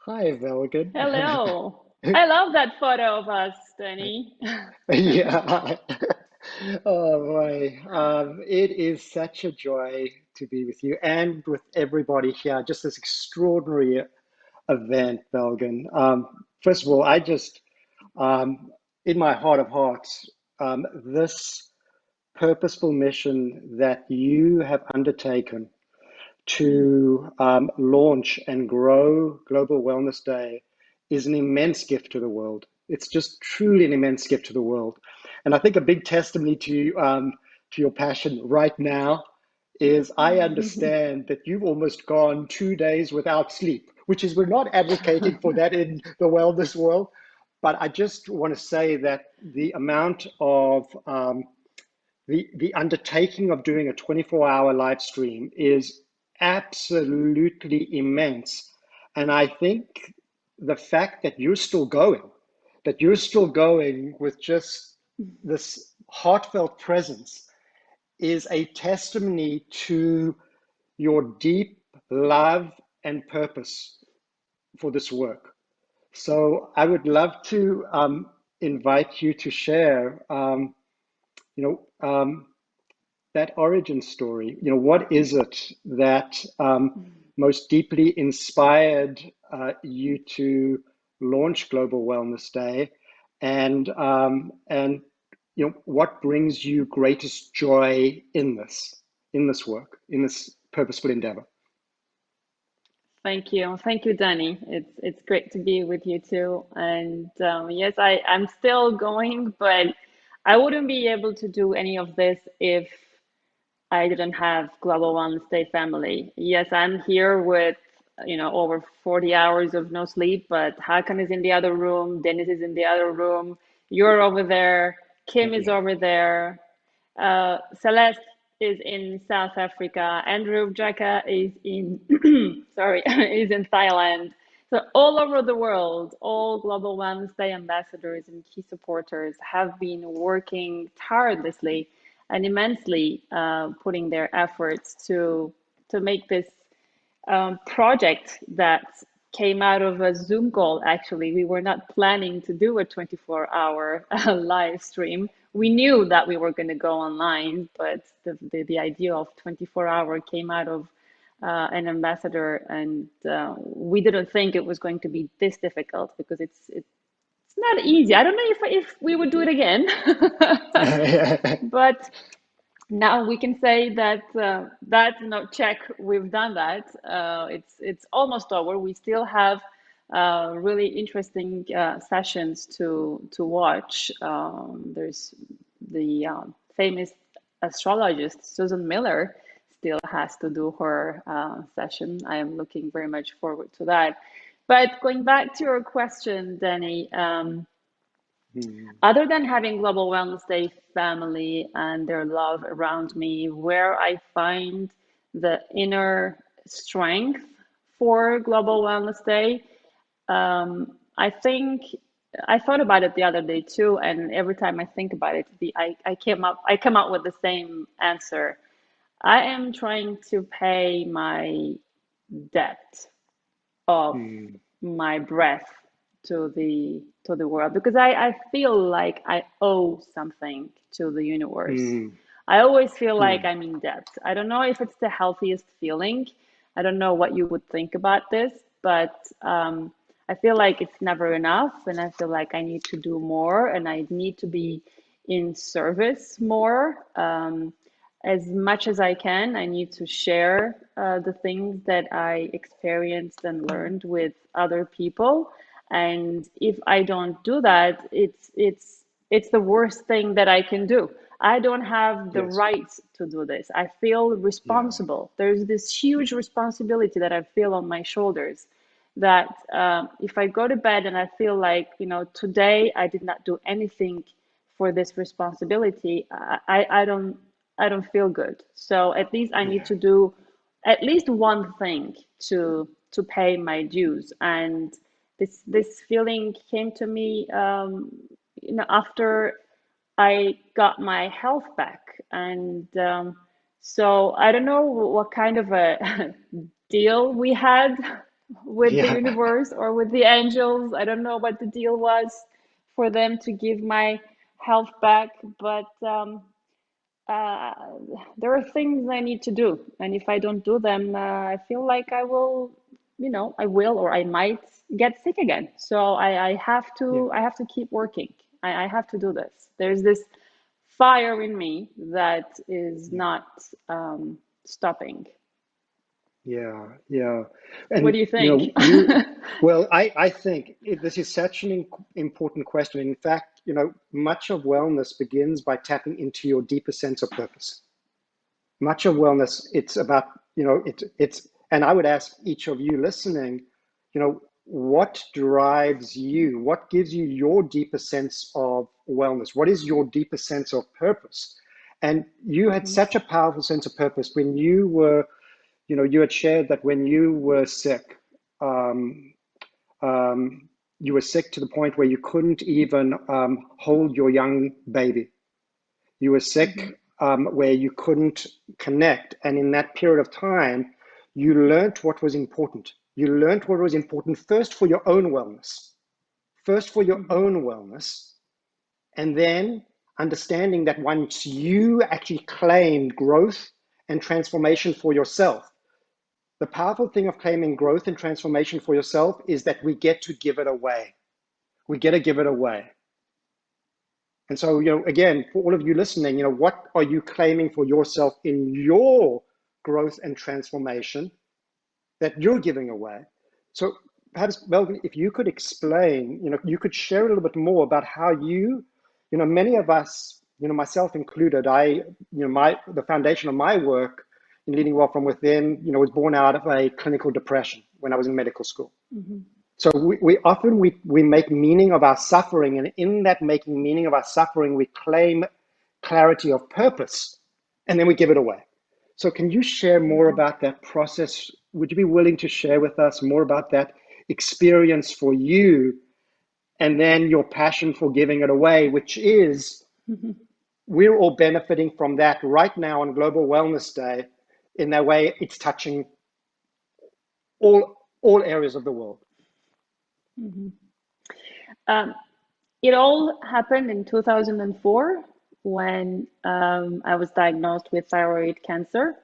Hi, Belgin. Hello. I love that photo of us, Danny. Yeah. Oh boy. It is such a joy to be with you and with everybody here. Just this extraordinary event, Belgin. First of all, um, in my heart of hearts, this purposeful mission that you have undertaken to launch and grow Global Wellness Day is an immense gift to the world. It's just truly an immense gift to the world. And I think a big testimony to your passion right now is I understand that you've almost gone 2 days without sleep, which is we're not advocating for that in the wellness world. But I just want to say that the amount of the undertaking of doing a 24-hour live stream is absolutely immense. And I think the fact that you're still going with just this heartfelt presence is a testimony to your deep love and purpose for this work. So I would love to invite you to share, you know, that origin story. What is it that most deeply inspired you to launch Global Wellness Day, and what brings you greatest joy in this work, in this purposeful endeavor? Thank you. Thank you, Danny. It's great to be with you too. And yes, I'm still going, but I wouldn't be able to do any of this if I didn't have Global Wellness Day family. Yes, I'm here with, over 40 hours of no sleep, but Hakan is in the other room, Dennis is in the other room, you're over there, Kim is Yeah. over there, Celeste is in South Africa, Andrew Jaka is in, sorry, is in Thailand. So all over the world, all Global Wellness Day ambassadors and key supporters have been working tirelessly and immensely, putting their efforts to make this project that came out of a Zoom call. Actually, we were not planning to do a 24-hour live stream. We knew that we were going to go online, but the idea of 24-hour came out of an ambassador, and we didn't think it was going to be this difficult because it's not easy. I don't know if we would do it again, but now we can say that check, we've done that. It's almost over. We still have really interesting sessions to watch. There's the famous astrologist Susan Miller still has to do her session. I am looking very much forward to that. But going back to your question, Danny, Hmm. other than having Global Wellness Day family and their love around me, where I find the inner strength for Global Wellness Day, I think I thought about it the other day too, and every time I think about it, I come up with the same answer. I am trying to pay my debt of Hmm. my breath to the world because I feel like I owe something to the universe. Hmm. I always feel like Hmm. I'm in debt. I don't know if it's the healthiest feeling. I don't know what you would think about this, but I feel like it's never enough, and I feel like I need to do more, and I need to be in service more. As much as I can, I need to share the things that I experienced and learned with other people. And if I don't do that, it's the worst thing that I can do. I don't have the Yes. right to do this. I feel Yeah. responsible. There's this huge responsibility that I feel on my shoulders that if I go to bed and I feel like, today I did not do anything for this responsibility, I don't feel good. So at least I need Yeah. to do at least one thing to pay my dues. And this feeling came to me, after I got my health back, and so I don't know what kind of a deal we had with the Yeah. universe or with the angels. I don't know what the deal was for them to give my health back, but uh, there are things I need to do, and if I don't do them, I feel like I will, I will or I might get sick again. So Yeah. I have to keep working. I have to do this. There's this fire in me that is Yeah. not stopping. Yeah. Yeah. What do And you you think? know, well, I think this is such an important question. In fact, much of wellness begins by tapping into your deeper sense of purpose. Much of wellness, it's about, and I would ask each of you listening, what drives you? What gives you your deeper sense of wellness? What is your deeper sense of purpose? And you had Hmm. such a powerful sense of purpose when you were, you had shared that when you were sick, um, um, you were sick to the point where you couldn't even hold your young baby. You were Hmm. sick where you couldn't connect. And in that period of time, you learned what was important. You learned what was important first for your own wellness, first for your Hmm. own wellness, and then understanding that once you actually claimed growth and transformation for yourself, the powerful thing of claiming growth and transformation for yourself is that we get to give it away. We get to give it away. And so, again, for all of you listening, what are you claiming for yourself in your growth and transformation that you're giving away? So perhaps, Belgin, if you could explain, you could share a little bit more about how many of us, myself included, the foundation of my work in leading well from within, was born out of a clinical depression when I was in medical school. Hmm. So we often we make meaning of our suffering, and in that making meaning of our suffering, we claim clarity of purpose, and then we give it away. So can you share more Hmm. about that process? Would you be willing to share with us more about that experience for you, and then your passion for giving it away, which is Hmm. we're all benefiting from that right now on Global Wellness Day. In that way, it's touching all areas of the world. Hmm. Um, it all happened in 2004 when I was diagnosed with thyroid cancer.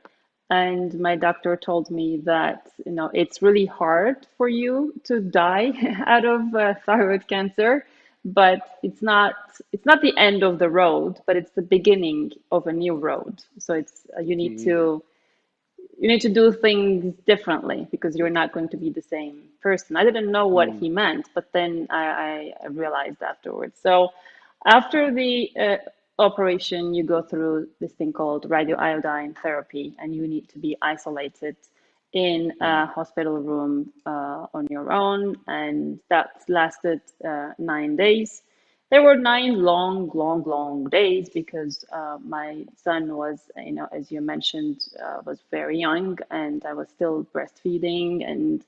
And my doctor told me that, it's really hard for you to die out of thyroid cancer, but it's not the end of the road, but it's the beginning of a new road. So it's Mm, you need to do things differently because you're not going to be the same person. I didn't know what mm, he meant, but then I realized afterwards. So after the operation, you go through this thing called radioiodine therapy, and you need to be isolated in mm, a hospital room on your own, and that lasted 9 days. There were 9 long, long, long days because my son was, as you mentioned, was very young, and I was still breastfeeding, and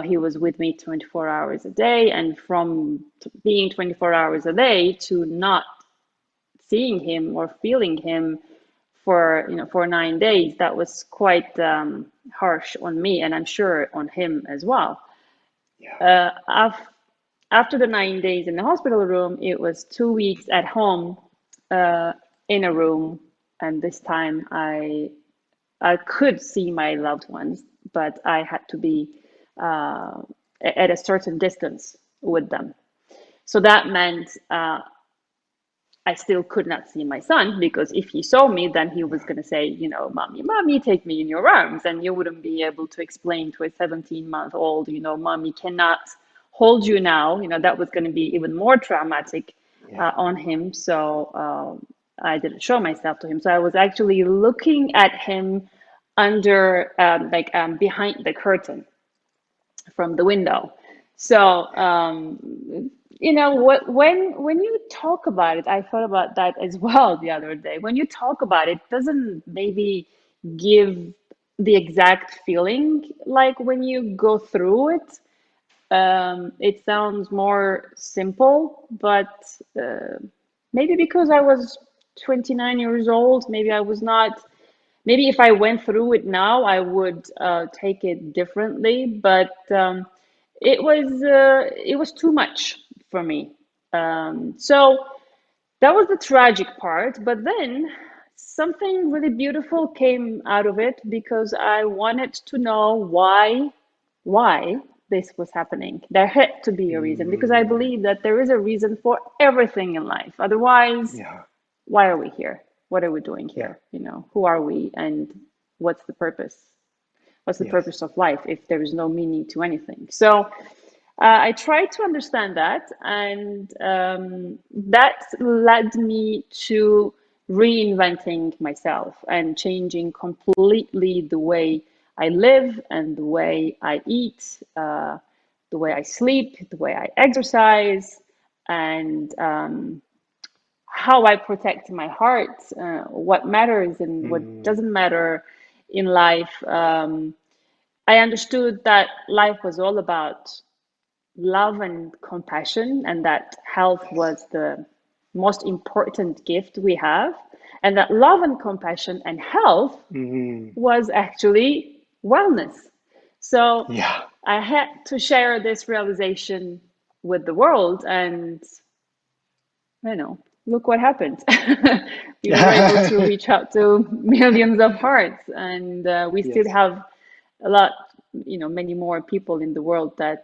he was with me 24 hours a day, and from being 24 hours a day to not seeing him or feeling him for 9 days, that was quite harsh on me, and I'm sure on him as well. yeah. Uh, af- After the 9 days in the hospital room, it was 2 weeks at home uh, in a room, and this time I could see my loved ones, but I had to be uh, at a certain distance with them. So that meant I still could not see my son because if he saw me, then he was going to say, mommy, mommy, take me in your arms. And you wouldn't be able to explain to a 17-month-old, mommy cannot hold you now. That was going to be even more traumatic Yeah. on him. So I didn't show myself to him. So I was actually looking at him under, behind the curtain from the window. So, when you talk about it, I thought about that as well the other day. When you talk about it, doesn't maybe give the exact feeling like when you go through it. It sounds more simple, but maybe because I was 29 years old, maybe I was not maybe if I went through it now, I would take it differently. But it was too much for me. So that was the tragic part. But then something really beautiful came out of it because I wanted to know why this was happening. There had to be a reason because I Mm, believe that there is a reason for everything in life. Otherwise, yeah, why are we here? What are we doing yeah, here? You know, who are we and what's the purpose? What's the yes. purpose of life if there is no meaning to anything? So I tried to understand that, and that led me to reinventing myself and changing completely the way I live and the way I eat, the way I sleep, the way I exercise, and how I protect my heart, what matters and what Mm, doesn't matter in life. I understood that life was all about love and compassion, and that health yes. was the most important gift we have, and that love and compassion and health Mm, was actually wellness. So yeah. I had to share this realization with the world, and look what happened. We were able to reach out to millions of hearts, and we still Yes. have a lot, many more people in the world that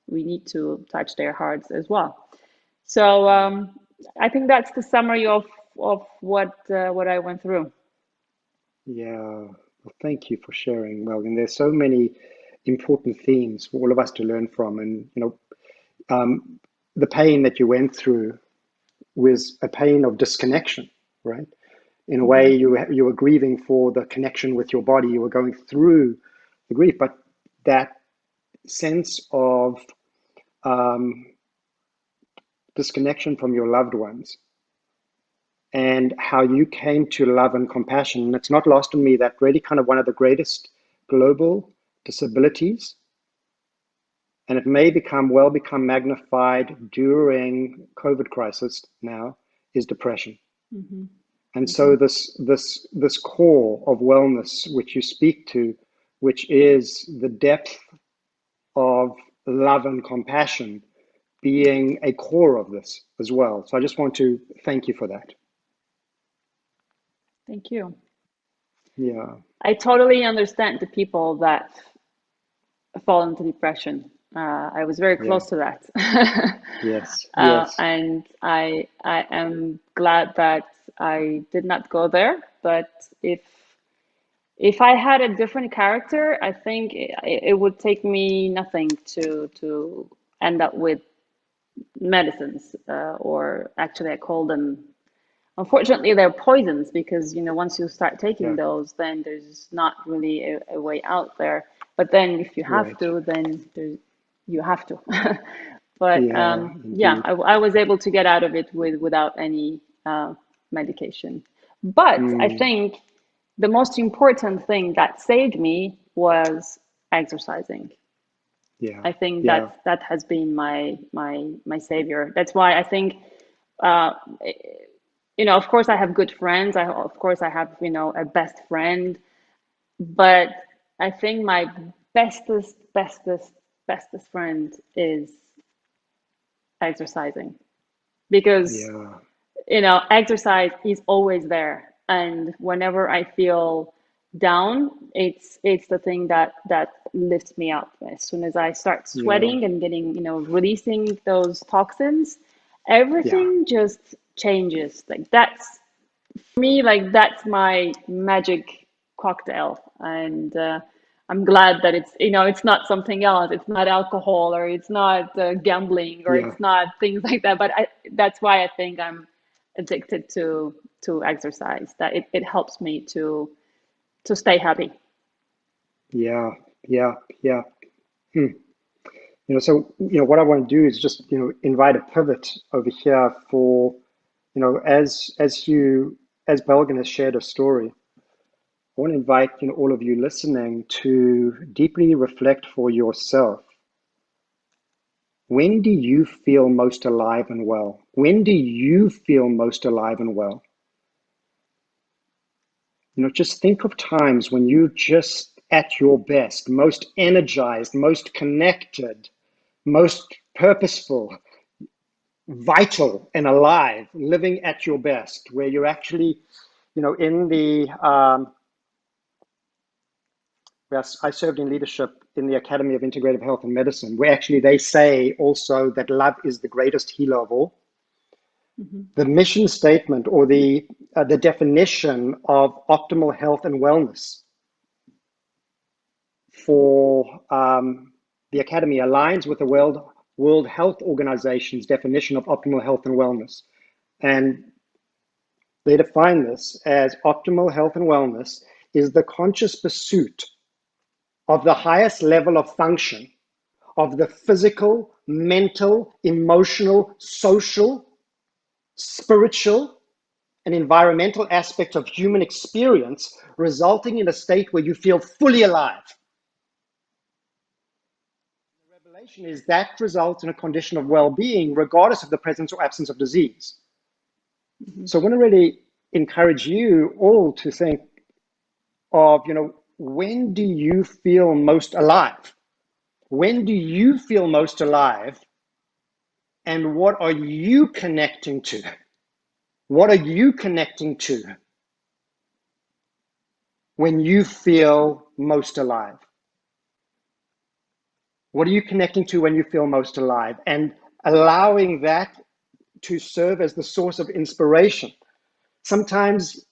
we need to touch their hearts as well. So Mm, I think that's the summary of what I went through. yeah. Well, thank you for sharing, Megan. There's so many important themes for all of us to learn from, and the pain that you went through was a pain of disconnection, right? In a way, Hmm. you were grieving for the connection with your body. You were going through the grief, but that sense of um, disconnection from your loved ones and how you came to love and compassion. And it's not lost on me that really kind of one of the greatest global disabilities, and it may become magnified during COVID crisis now, is depression. Hmm. And Hmm. so this core of wellness which you speak to, which is the depth of love and compassion being a core of this as well. So I just want to thank you for that. Thank you. Yeah. I totally understand the people that fall into depression. I was very Yeah. close to that. Yes. Yes. And I am glad that I did not go there. But if I had a different character, I think it would take me nothing to end up with medicines, or actually I call them. Unfortunately, they're poisons because once you start taking Yeah. those, then there's not really a way out there. But then if you have Right. to, then you have to. But Yeah. yeah, Indeed. I was able to get out of it without any medication. But I Mm. think the most important thing that saved me was exercising. Yeah. I think Yeah. that has been my savior. That's why I think uh, of course I have good friends. Of course I have, a best friend, but I think my bestest friend is exercising because, Yeah. exercise is always there. And whenever I feel down, it's the thing that lifts me up. As soon as I start Yeah. sweating and getting, releasing those toxins, Yeah. everything just changes. Like that's me, like that's my magic cocktail. And I'm glad that it's not something else. It's not alcohol, or it's not gambling, or Yeah. it's not things like that. But that's why I think I'm addicted to exercise. That it helps me to stay happy. Yeah. Yeah. Yeah. Hmm. What I want to do is just, invite a pivot over here for, as Belgin has shared a story, I want to invite, all of you listening to deeply reflect for yourself. When do you feel most alive and well? When do you feel most alive and well? Just think of times when you just at your best, most energized, most connected, most purposeful, vital and alive, living at your best, where you're actually, in the, where I served in leadership in the Academy of Integrative Health and Medicine, where actually they say also that love is the greatest healer of all. Mm-hmm. The mission statement or the definition of optimal health and wellness for the Academy aligns with the World Health Organization's definition of optimal health and wellness. And they define this as optimal health and wellness is the conscious pursuit of the highest level of function of the physical, mental, emotional, social, spiritual, and environmental aspect of human experience, resulting in a state where you feel fully alive. The revelation is that results in a condition of well-being, regardless of the presence or absence of disease. Mm-hmm. So I want to really encourage you all to think of, when do you feel most alive? When do you feel most alive? And what are you connecting to? What are you connecting to when you feel most alive? What are you connecting to when you feel most alive? And allowing that to serve as the source of inspiration. Sometimes,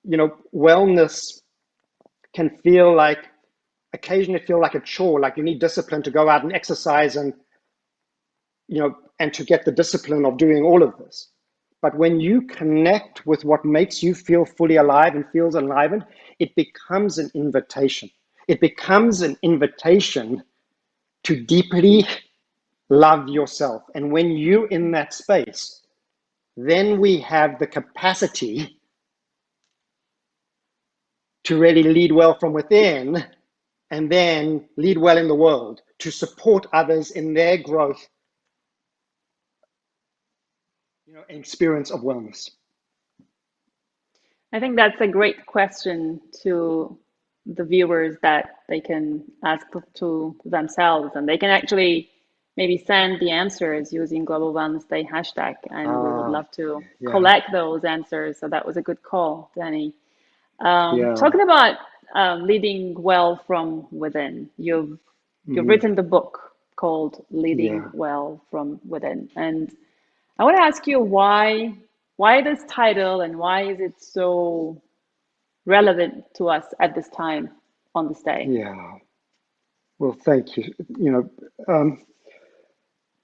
wellness can occasionally feel like a chore, like you need discipline to go out and exercise and to get the discipline of doing all of this. But when you connect with what makes you feel fully alive and feels enlivened, it becomes an invitation. It becomes an invitation to deeply love yourself. And when you're in that space, then we have the capacity to really lead well from within and then lead well in the world, to support others in their growth, and experience of wellness. I think that's a great question to the viewers that they can ask to themselves, and they can actually maybe send the answers using Global Wellness Day hashtag, and we would Ah, love to yeah, collect those answers. So that was a good call, Danny. yeah. Talking about leading well from within, you've Mm, written the book called Leading yeah, Well from Within, and I want to ask you why this title and why is it so relevant to us at this time on this day? yeah. Well, thank you.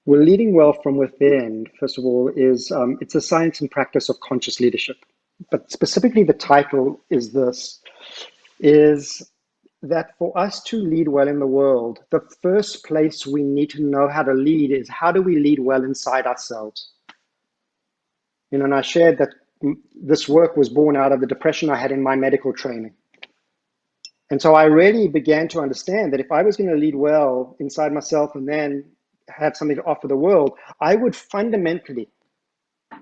Well, leading well from within, first of all, is it's a science and practice of conscious leadership. But specifically, the title is that for us to lead well in the world, the first place we need to know how to lead is how do we lead well inside ourselves. And I shared that this work was born out of the depression I had in my medical training. And so I really began to understand that if I was going to lead well inside myself and then have something to offer the world, I would fundamentally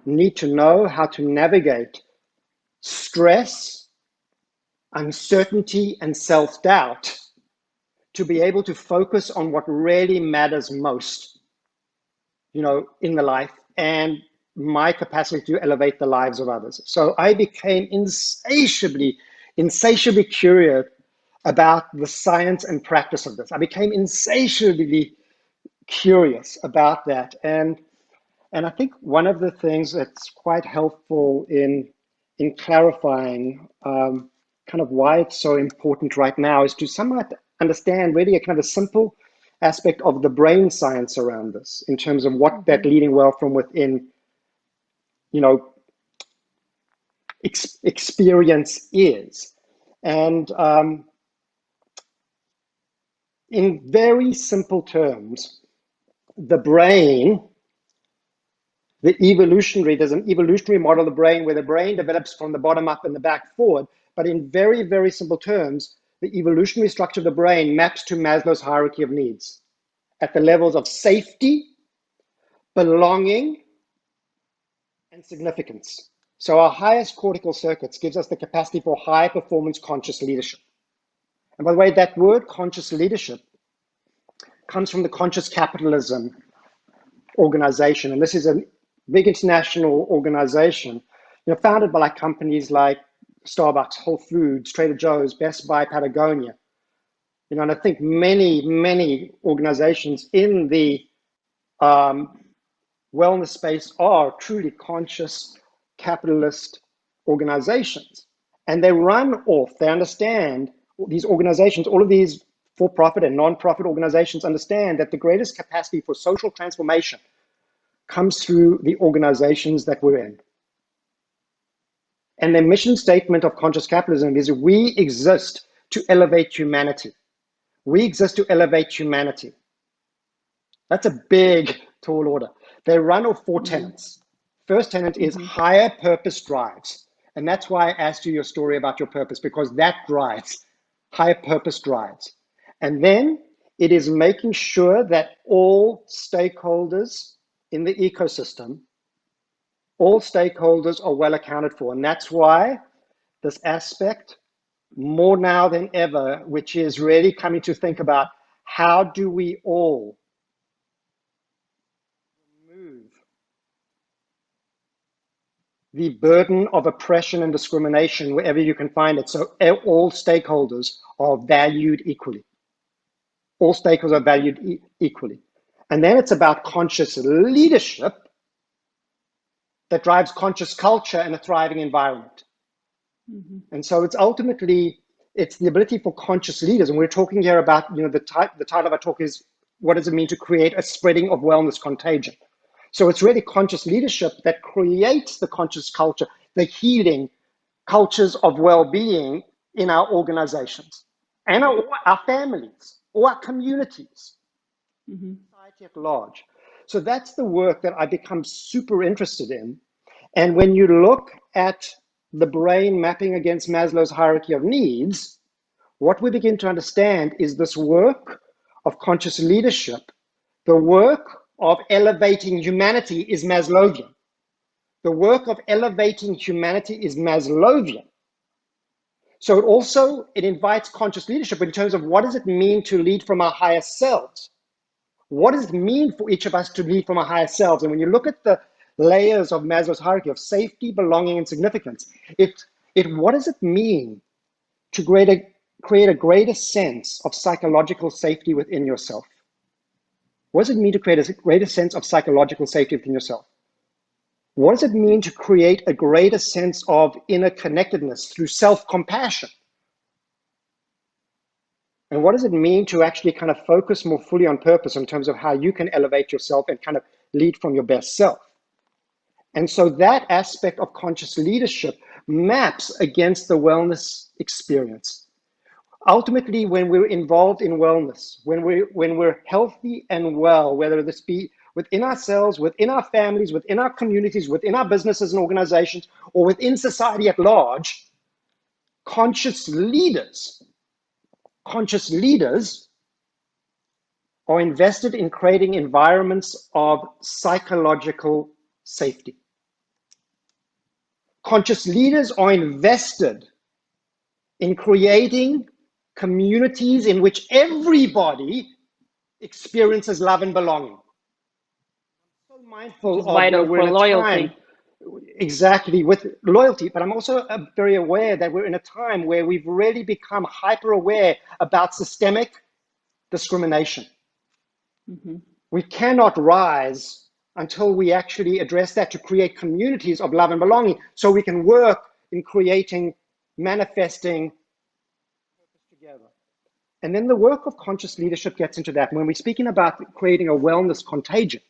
need to know how to navigate stress, uncertainty, and self-doubt to be able to focus on what really matters most, in the life and my capacity to elevate the lives of others. So I became insatiably curious about the science and practice of this. I became insatiably curious about that. And I think one of the things that's quite helpful in clarifying kind of why it's so important right now is to somewhat understand really a kind of a simple aspect of the brain science around this in terms of what that Mm-hmm. leading well from within, you know, experience is. And in very simple terms, the brain, there's an evolutionary model of the brain where the brain develops from the bottom up and the back forward. But in very, very simple terms, the evolutionary structure of the brain maps to Maslow's hierarchy of needs at the levels of safety, belonging, and significance. So our highest cortical circuits gives us the capacity for high performance conscious leadership. And by the way, that word conscious leadership comes from the conscious capitalism organization. And this is a big international organization, founded by like companies like Starbucks, Whole Foods, Trader Joe's, Best Buy, Patagonia. And I think many organizations in the wellness space are truly conscious capitalist organizations. And they understand, these organizations, all of these for-profit and non-profit organizations understand that the greatest capacity for social transformation comes through the organizations that we're in. And their mission statement of conscious capitalism is we exist to elevate humanity. We exist to elevate humanity. That's a big, tall order. They run off four tenets. First tenet is higher purpose drives. And that's why I asked you your story about your purpose, because that drives, higher purpose drives. And then it is making sure that all stakeholders in the ecosystem, all stakeholders are well accounted for. And that's why this aspect, more now than ever, which is really coming to think about how do we all remove the burden of oppression and discrimination wherever you can find it, so all stakeholders are valued equally. All stakeholders are valued equally. And then it's about conscious leadership that drives conscious culture and a thriving environment. And so it's ultimately, it's the ability for conscious leaders. And we're talking here about, the title of our talk is, what does it mean to create a spreading of wellness contagion? So it's really conscious leadership that creates the conscious culture, the healing cultures of well-being in our organizations and our families or our communities, society at large. So that's the work that I become super interested in. And when you look at the brain mapping against Maslow's hierarchy of needs, what we begin to understand is this work of conscious leadership, the work of elevating humanity is Maslowian. The work of elevating humanity is Maslowian. So it invites conscious leadership in terms of what does it mean to lead from our higher selves? What does it mean for each of us to lead from our higher selves? And when you look at the layers of Maslow's hierarchy of safety, belonging, and significance, what does it mean to create a greater sense of psychological safety within yourself? What does it mean to create a greater sense of psychological safety within yourself? What does it mean to create a greater sense of inner connectedness through self-compassion? And what does it mean to actually kind of focus more fully on purpose in terms of how you can elevate yourself and kind of lead from your best self? And so that aspect of conscious leadership maps against the wellness experience. Ultimately, when we're involved in wellness, when we're healthy and well, whether this be within ourselves, within our families, within our communities, within our businesses and organizations, or within society at large, conscious leaders are invested in creating environments of psychological safety. Conscious leaders are invested in creating communities in which everybody experiences love and belonging. So Which mindful is of vital we're for in a time loyalty. exactly with loyalty, but I'm also very aware that we're in a time where we've really become hyper aware about systemic discrimination. We cannot rise until we actually address that to create communities of love and belonging so we can work in creating, manifesting together. And then the work of conscious leadership gets into that. When we're speaking about creating a wellness contagion,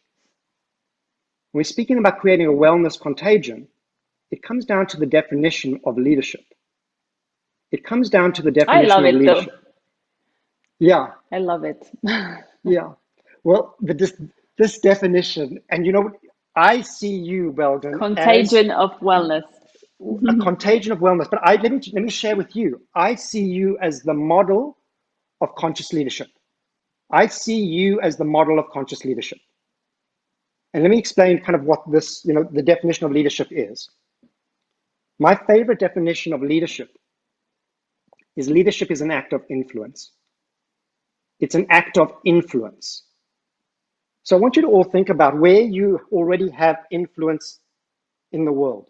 it comes down to the definition of leadership. It comes down to the I definition love of it though. leadership. Yeah, I love it. yeah. Well, this definition, and I see you, Belgin, as Contagion of wellness. a contagion of wellness. But let me share with you. I see you as the model of conscious leadership. I see you as the model of conscious leadership. And let me explain kind of what this, the definition of leadership is. My favorite definition of leadership is an act of influence. It's an act of influence. So I want you to all think about where you already have influence in the world.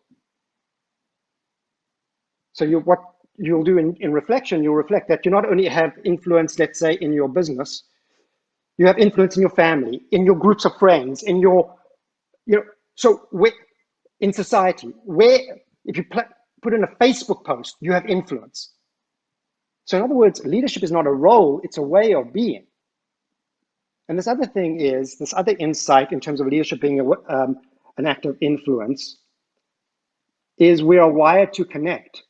So what you'll do in reflection, you'll reflect that you not only have influence, let's say, in your business, you have influence in your family, in your groups of friends, in your, you know, so where, in society, where if you put in a Facebook post, you have influence. So in other words, leadership is not a role, it's a way of being. And this other thing is, this other insight in terms of leadership being an act of influence is we are wired to connect.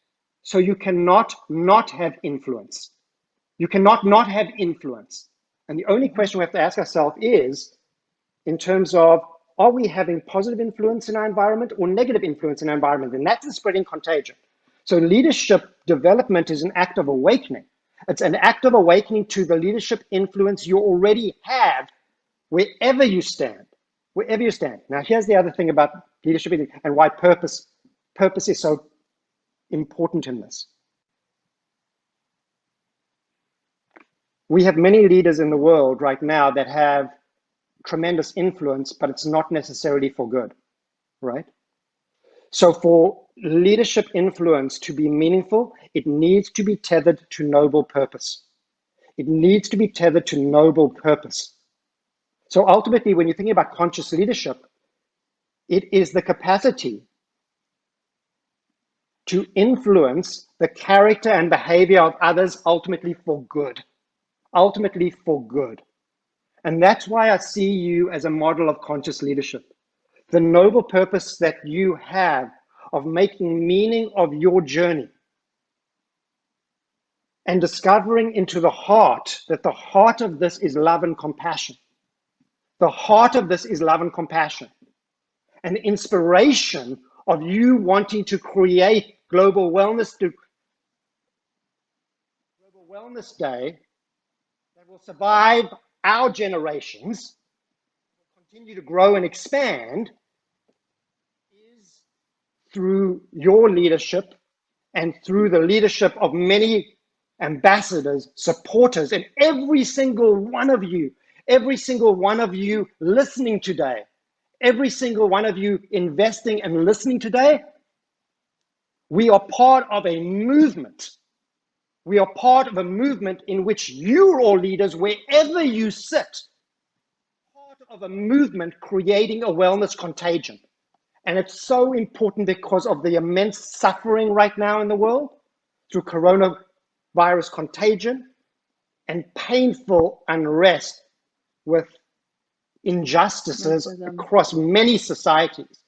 So you cannot not have influence. You cannot not have influence. And the only question we have to ask ourselves is, in terms of, are we having positive influence in our environment or negative influence in our environment? And that's the spreading contagion. So leadership development is an act of awakening. It's an act of awakening to the leadership influence you already have wherever you stand. Wherever you stand. Now, here's the other thing about leadership and why purpose is so important in this. We have many leaders in the world right now that have tremendous influence, but it's not necessarily for good, right? So for leadership influence to be meaningful, it needs to be tethered to noble purpose. It needs to be tethered to noble purpose. So ultimately, when you're thinking about conscious leadership, it is the capacity to influence the character and behavior of others ultimately for good. Ultimately for good. And that's why I see you as a model of conscious leadership. The noble purpose that you have of making meaning of your journey and discovering into the heart that the heart of this is love and compassion. The heart of this is love and compassion. And the inspiration of you wanting to create Global Wellness Day that will survive our generations, will continue to grow and expand, is through your leadership and through the leadership of many ambassadors, supporters, and every single one of you listening today, every single one of you investing and listening today, we are part of a movement. We are part of a movement in which you're all leaders wherever you sit, part of a movement creating a wellness contagion. And it's so important because of the immense suffering right now in the world through coronavirus contagion and painful unrest with injustices Racism. across many societies,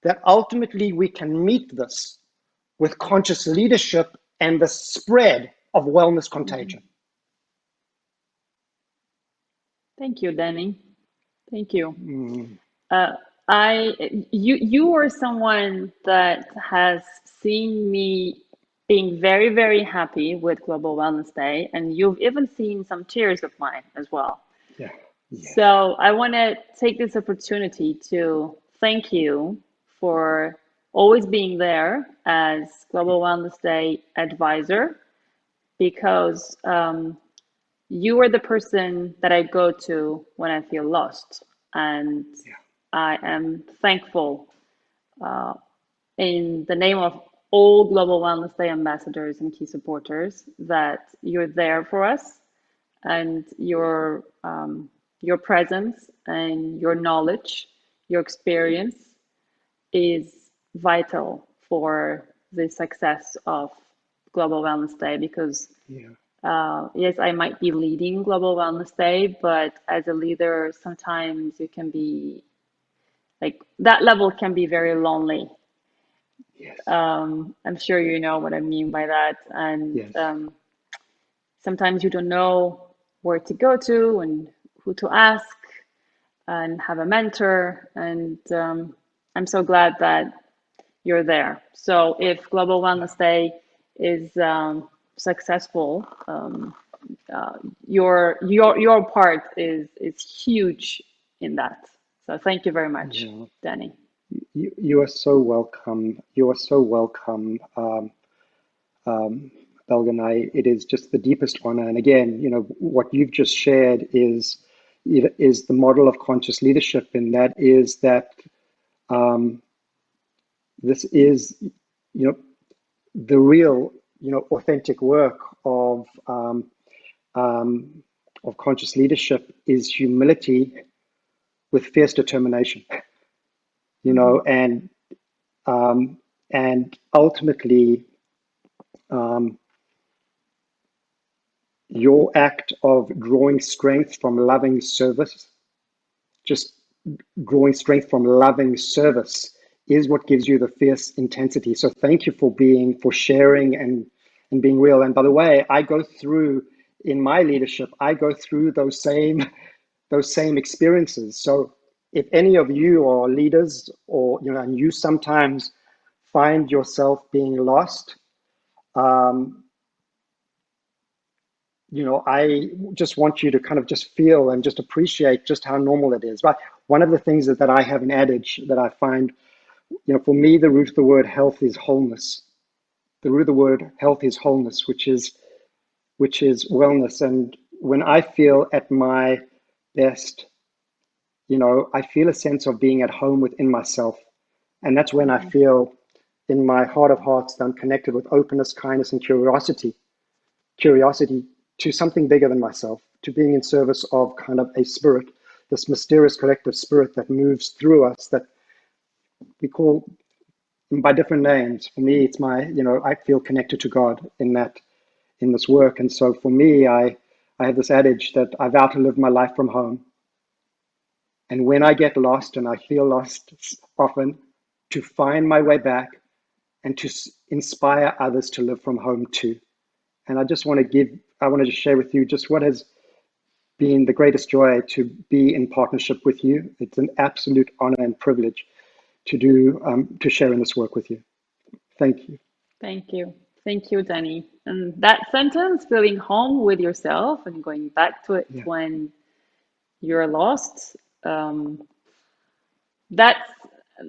that ultimately we can meet this with conscious leadership and the spread of wellness Mhm. contagion. Thank you, Danny. Thank you. Mm, Uh, you are someone that has seen me being very, very happy with Global Wellness Day, and you've even seen some tears of mine as well. yeah, yes, So I want to take this opportunity to thank you for always being there as Global Wellness Day advisor, because you are the person that I go to when I feel lost. And yeah, I am thankful in the name of all Global Wellness Day ambassadors and key supporters that you're there for us, and your presence and your knowledge, your experience is vital for the success of Global Wellness Day, because yeah, yes, I might be leading Global Wellness Day, but as a leader, sometimes you can be like that level can be very lonely. yes, I'm sure you know what I mean by that. And yes, sometimes you don't know where to go to and who to ask and have a mentor. And I'm so glad that you're there. So if Global yeah, Wellness Day is successful, your part is huge in that. So thank you very much, yeah. Danny. You are so welcome. You are so welcome, Belgin. It is just the deepest honor. And again, what you've just shared is the model of conscious leadership, and that is that this is, you know, the real, authentic work of conscious leadership is humility with fierce determination. You Hmm. know, and and ultimately, um, your act of drawing strength from loving service, just drawing strength from loving service, is what gives you the fierce intensity. So thank you for sharing and being real. And by the way, I go through in my leadership, I go through those same experiences. So if any of you are leaders, or and you sometimes find yourself being lost, um, I just want you to kind of just feel and just appreciate just how normal it is. But one of the things that I have an adage that I find, for me, the root of the word health is wholeness. The root of the word health is wholeness, which is wellness. And when I feel at my best, I feel a sense of being at home within myself. And that's when I Hmm. feel in my heart of hearts that I'm connected with openness, kindness, and curiosity to something bigger than myself, to being in service of kind of a spirit, this mysterious collective spirit that moves through us that we call by different names. For me, it's I feel connected to God in this work. And so for me, I have this adage that I vow to live my life from home. And when I get lost, and I feel lost often, to find my way back and to inspire others to live from home too. And I want to just share with you just what has been the greatest joy to be in partnership with you. It's an absolute honor and privilege to share in this work with you. Thank you. Thank you. Thank you, Danny. And that sentence, feeling home with yourself and going back to it Yeah, when you're lost, um, that's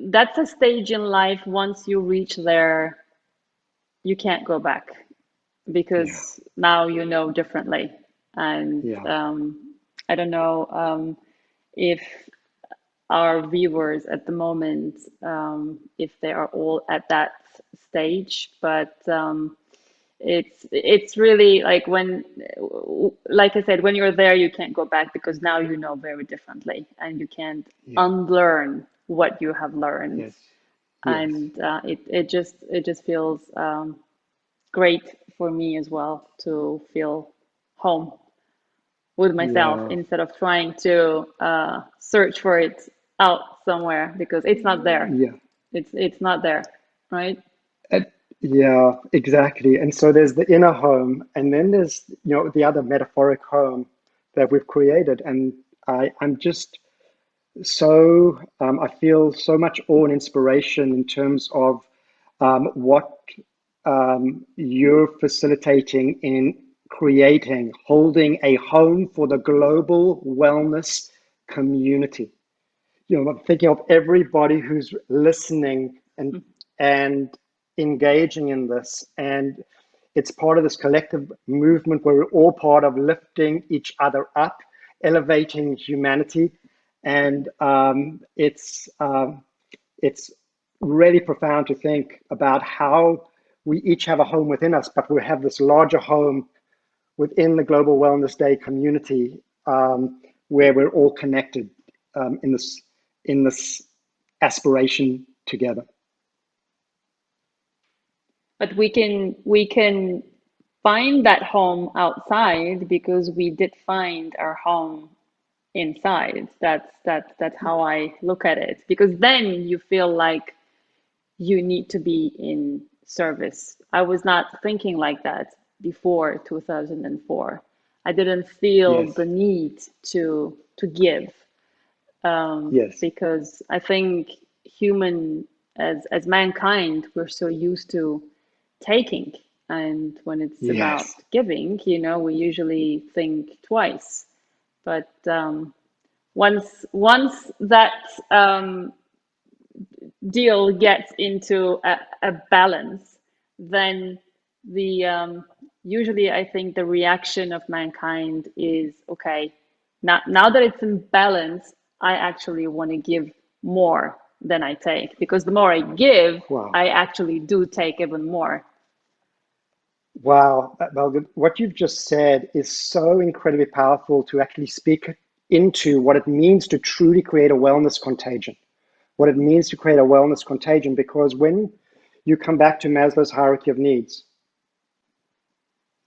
that's a stage in life. Once you reach there, you can't go back yeah, because now you know differently. And yeah, I don't know if our viewers at the moment, if they are all at that stage, but it's really like when, like I said, when you're there, you can't go back because now you know very differently, and you can't yeah, unlearn what you have learned. yes, yes, And it just feels great for me as well to feel home with myself yeah, instead of trying to search for it out somewhere because it's not there. yeah. It's not there, right? And- yeah, exactly. And so there's the inner home, and then there's the other metaphoric home that we've created. And I'm just I feel so much awe and inspiration in terms of what you're facilitating in creating, holding a home for the global wellness community. I'm thinking of everybody who's listening and engaging in this, and it's part of this collective movement where we're all part of lifting each other up, elevating humanity, and it's really profound to think about how we each have a home within us, but we have this larger home within the Global Wellness Day community, where we're all connected in this aspiration together. But we can find that home outside because we did find our home inside. That's how I look at it. Because then you feel like you need to be in service. I was not thinking like that before 2004. I didn't feel Yes, the need to give, yes, because I think human as mankind, we're so used to taking, and when it's about yes, giving, we usually think twice. But once that deal gets into a balance, then the usually I think the reaction of mankind is okay, now that it's in balance, I actually want to give more than I take, because the more I give, Wow. I actually do take even more. Wow, Belgin, what you've just said is so incredibly powerful to actually speak into what it means to truly create a wellness contagion. What it means to create a wellness contagion, because when you come back to Maslow's hierarchy of needs,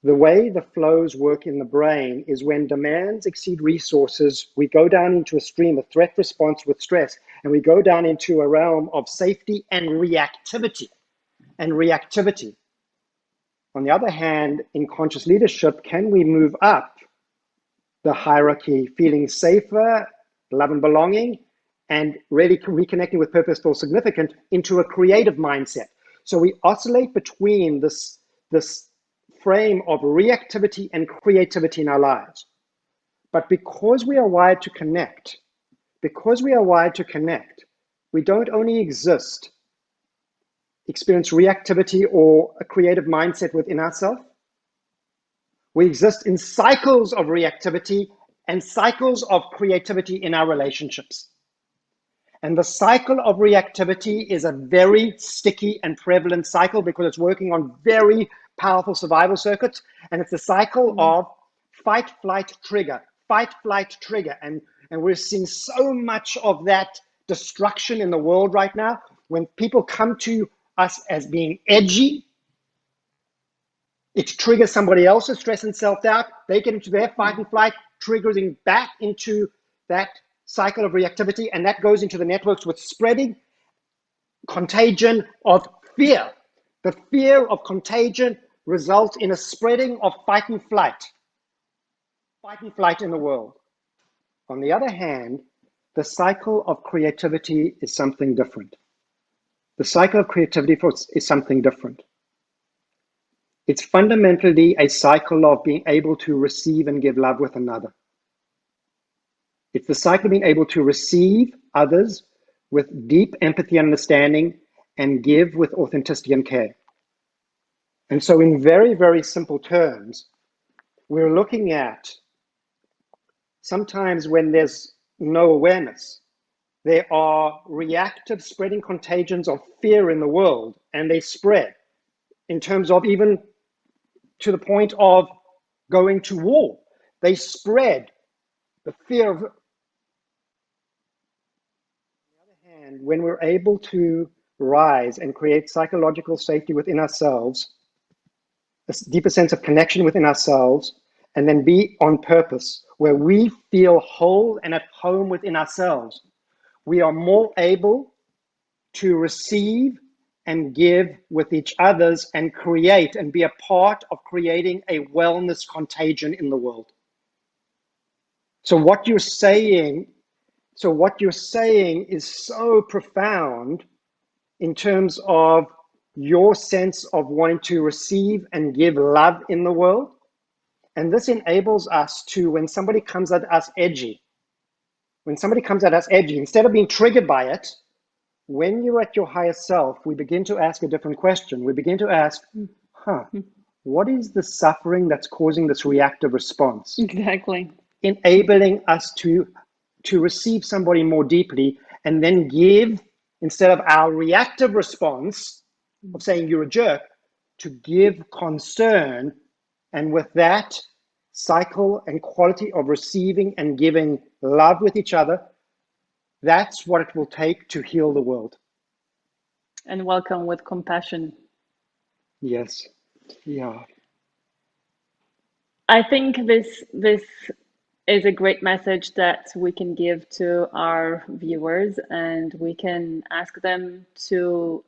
the way the flows work in the brain is when demands exceed resources, we go down into a stream of threat response with stress, and we go down into a realm of safety and reactivity. And reactivity. On the other hand, in conscious leadership, can we move up the hierarchy, feeling safer, love and belonging, and really reconnecting with purposeful significant into a creative mindset? So we oscillate between this frame of reactivity and creativity in our lives. But because we are wired to connect, because we are wired to connect, we don't only experience reactivity or a creative mindset within ourselves. We exist in cycles of reactivity and cycles of creativity in our relationships. And the cycle of reactivity is a very sticky and prevalent cycle because it's working on very powerful survival circuits. And it's a cycle Mm. of fight, flight, trigger, fight, flight, trigger. And we're seeing so much of that destruction in the world right now. When people come to us as being edgy, it triggers somebody else's stress and self-doubt. They get into their fight and flight, triggering back into that cycle of reactivity, and that goes into the networks with spreading contagion of fear. The fear of contagion results in a spreading of fight and flight in the world. On the other hand, the cycle of creativity is something different. The cycle of creativity is something different. It's fundamentally a cycle of being able to receive and give love with another. It's the cycle of being able to receive others with deep empathy and understanding and give with authenticity and care. And so, in very, very simple terms, we're looking at sometimes when there's no awareness, there are reactive spreading contagions of fear in the world, and they spread in terms of even to the point of going to war. They spread the fear of. On the other hand, when we're able to rise and create psychological safety within ourselves, a deeper sense of connection within ourselves, and then be on purpose, where we feel whole and at home within ourselves, we are more able to receive and give with each others and create and be a part of creating a wellness contagion in the world. So what you're saying, is so profound in terms of your sense of wanting to receive and give love in the world. And this enables us to, when somebody comes at us edgy, instead of being triggered by it, when you're at your higher self, we begin to ask a different question. We begin to ask, huh, what is the suffering that's causing this reactive response? Exactly. Enabling us to receive somebody more deeply and then give, instead of our reactive response of saying you're a jerk, to give concern, and with that cycle and quality of receiving and giving love with each other, that's what it will take to heal the world. And welcome with compassion. Yes. Yeah. I think this is a great message that we can give to our viewers, and we can ask them to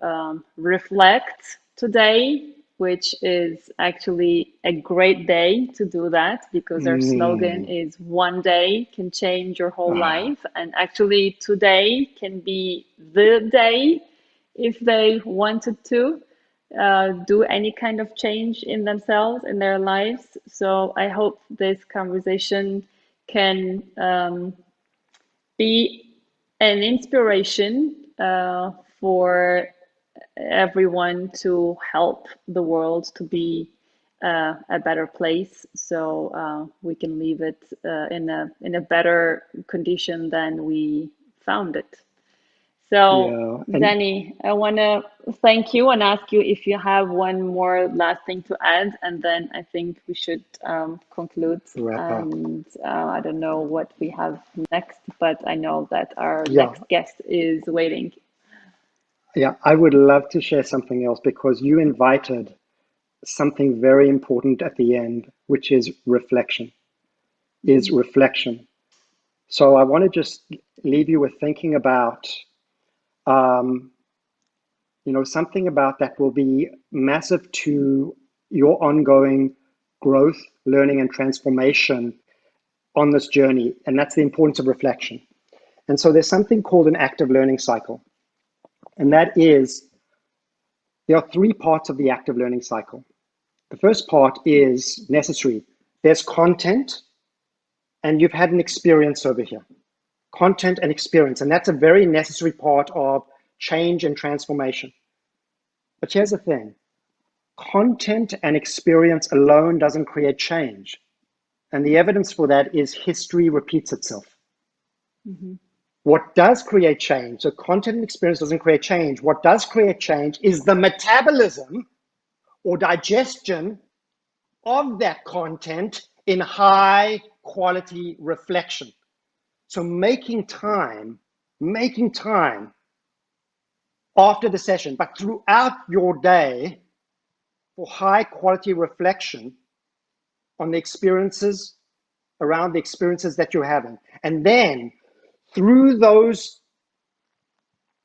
reflect today, which is actually a great day to do that, because our slogan Mm. is one day can change your whole Ah. life. And actually, today can be the day if they wanted to do any kind of change in themselves, in their lives. So I hope this conversation can be an inspiration for everyone to help the world to be a better place, so we can leave it in a better condition than we found it. So, Yeah, and Danny, I want to thank you and ask you if you have one more last thing to add, and then I think we should conclude. wrap up. And I don't know what we have next, but I know that our Yeah, next guest is waiting. yeah, I would love to share something else because you invited something very important at the end, which is reflection, is Mhm. reflection. So I want to just leave you with thinking about, um, something about that will be massive to your ongoing growth, learning, and transformation on this journey. And that's the importance of reflection. And so there's something called an active learning cycle. And that is, there are three parts of the active learning cycle. The first part is necessary. There's content, and you've had an experience over here. Content and experience. And that's a very necessary part of change and transformation. But here's the thing, content and experience alone doesn't create change. And the evidence for that is history repeats itself. Mhm. What does create change? So content and experience doesn't create change. What does create change is the metabolism or digestion of that content in high quality reflection. So making time after the session, but throughout your day for high quality reflection on the experiences around the experiences that you're having. And then through those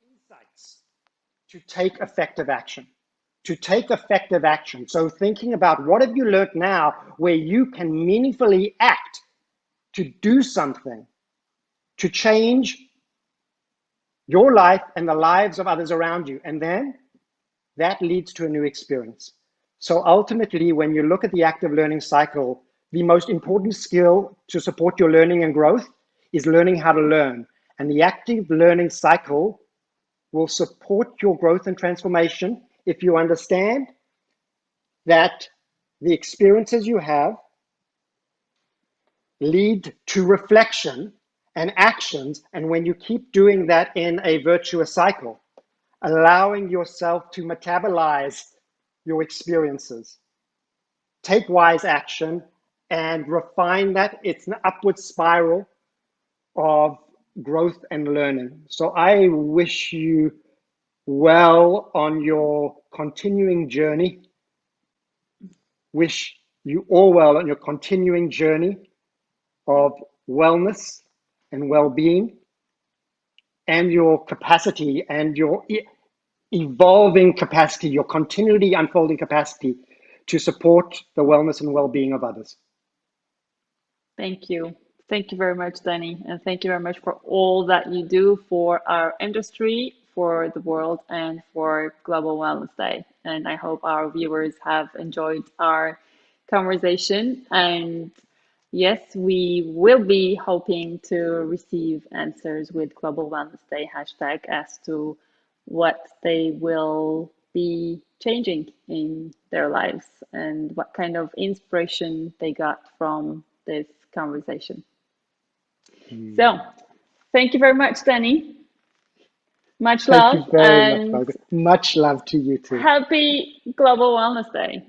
insights to take effective action. To take effective action. So thinking about what have you learned now where you can meaningfully act to do something, to change your life and the lives of others around you. And then that leads to a new experience. So ultimately, when you look at the active learning cycle, the most important skill to support your learning and growth is learning how to learn. And the active learning cycle will support your growth and transformation if you understand that the experiences you have lead to reflection and actions. And when you keep doing that in a virtuous cycle, allowing yourself to metabolize your experiences, take wise action, and refine that, it's an upward spiral of growth and learning. So I wish you well on your continuing journey. Wish you all well on your continuing journey of wellness and well-being and your capacity and your evolving capacity, your continually unfolding capacity to support the wellness and well-being of others. Thank you. Thank you very much, Danny. And thank you very much for all that you do for our industry, for the world, and for Global Wellness Day. And I hope our viewers have enjoyed our conversation. And yes, we will be hoping to receive answers with Global Wellness Day hashtag as to what they will be changing in their lives and what kind of inspiration they got from this conversation. So, thank you very much, Danny. Much Thank love you very much, and Margaret. Much love to you too. happy Global Wellness Day.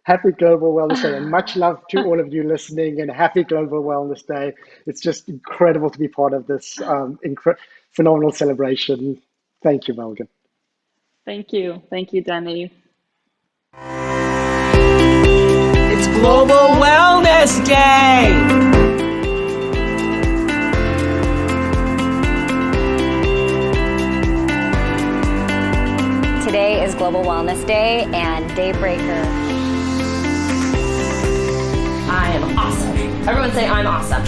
Happy Global Wellness Day and much love to all of you listening and happy Global Wellness Day. It's just incredible to be part of this phenomenal celebration. Thank you, Belgin. Thank you. Thank you, Danny. It's Global Wellness Day! Today is Global Wellness Day and Daybreaker. I am awesome. Everyone say I'm awesome.